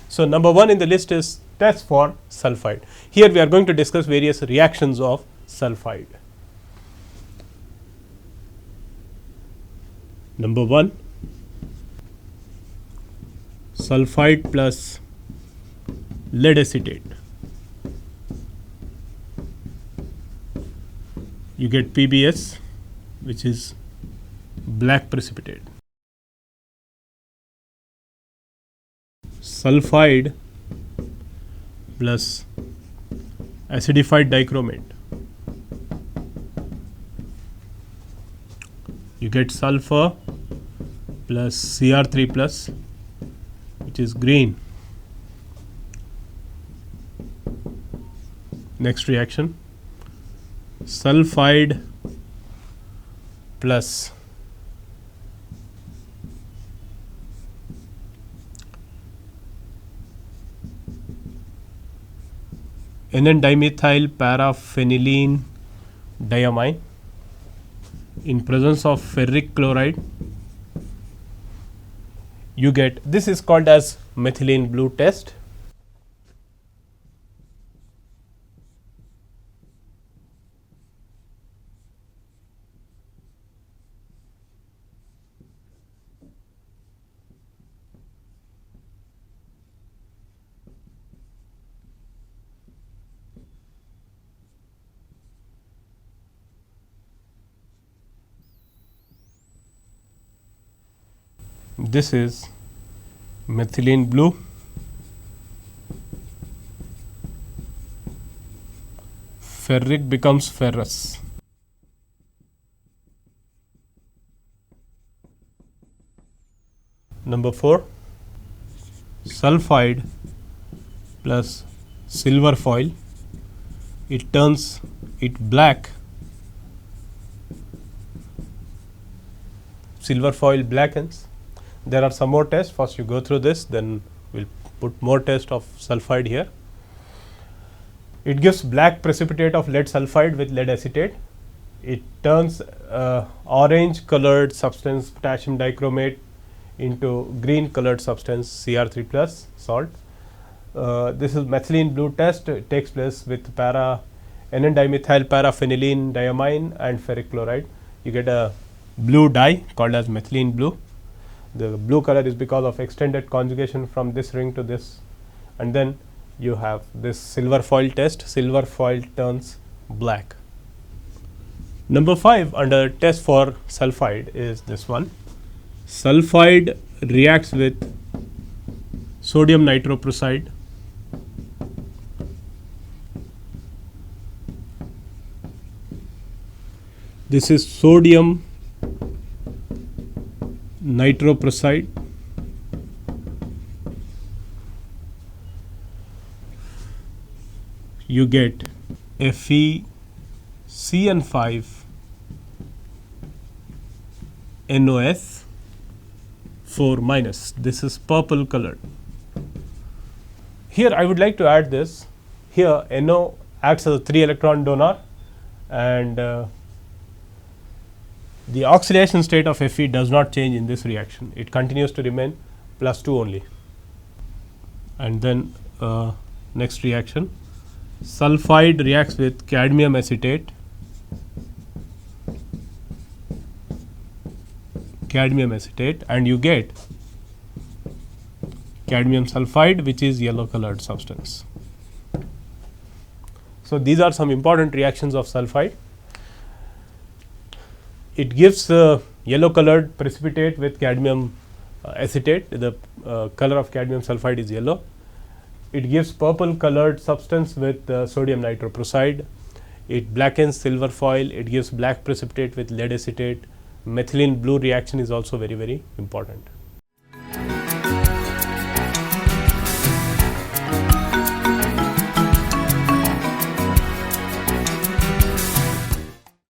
So, number 1 in the list is test for sulphide. Here we are going to discuss various reactions of sulphide. Number 1, sulphide plus lead acetate. You get PBS, which is black precipitate. Sulphide plus acidified dichromate, you get sulfur plus Cr3 plus, which is green. Next reaction, sulphide plus N,N-dimethyl paraphenylene diamine in presence of ferric chloride, you get, this is called as methylene blue test. This is methylene blue, ferric becomes ferrous. Number 4, sulphide plus silver foil, it turns it black, silver foil blackens. There are some more tests. First you go through this, then we will put more test of sulphide here. It gives black precipitate of lead sulphide with lead acetate. It turns orange colored substance potassium dichromate into green colored substance Cr3 plus salt. This is methylene blue test. It takes place with N,N-dimethyl paraphenylene diamine and ferric chloride. You get a blue dye called as methylene blue. The blue color is because of extended conjugation from this ring to this, and then you have this silver foil test. Silver foil turns black. Number 5 under test for sulphide is this one. Sulphide reacts with sodium nitroprusside, this is sodium nitroprusside, you get FeCN5 NOS 4 minus. This is purple colored. Here I would like to add this. Here NO acts as a 3 electron donor, and the oxidation state of Fe does not change in this reaction. It continues to remain +2 only. And then next reaction, sulphide reacts with cadmium acetate, and you get cadmium sulphide, which is yellow colored substance. So these are some important reactions of sulphide. It gives yellow colored precipitate with cadmium acetate. The color of cadmium sulphide is yellow. It gives purple colored substance with sodium nitroprusside. It blackens silver foil. It gives black precipitate with lead acetate. Methylene blue reaction is also very, very important.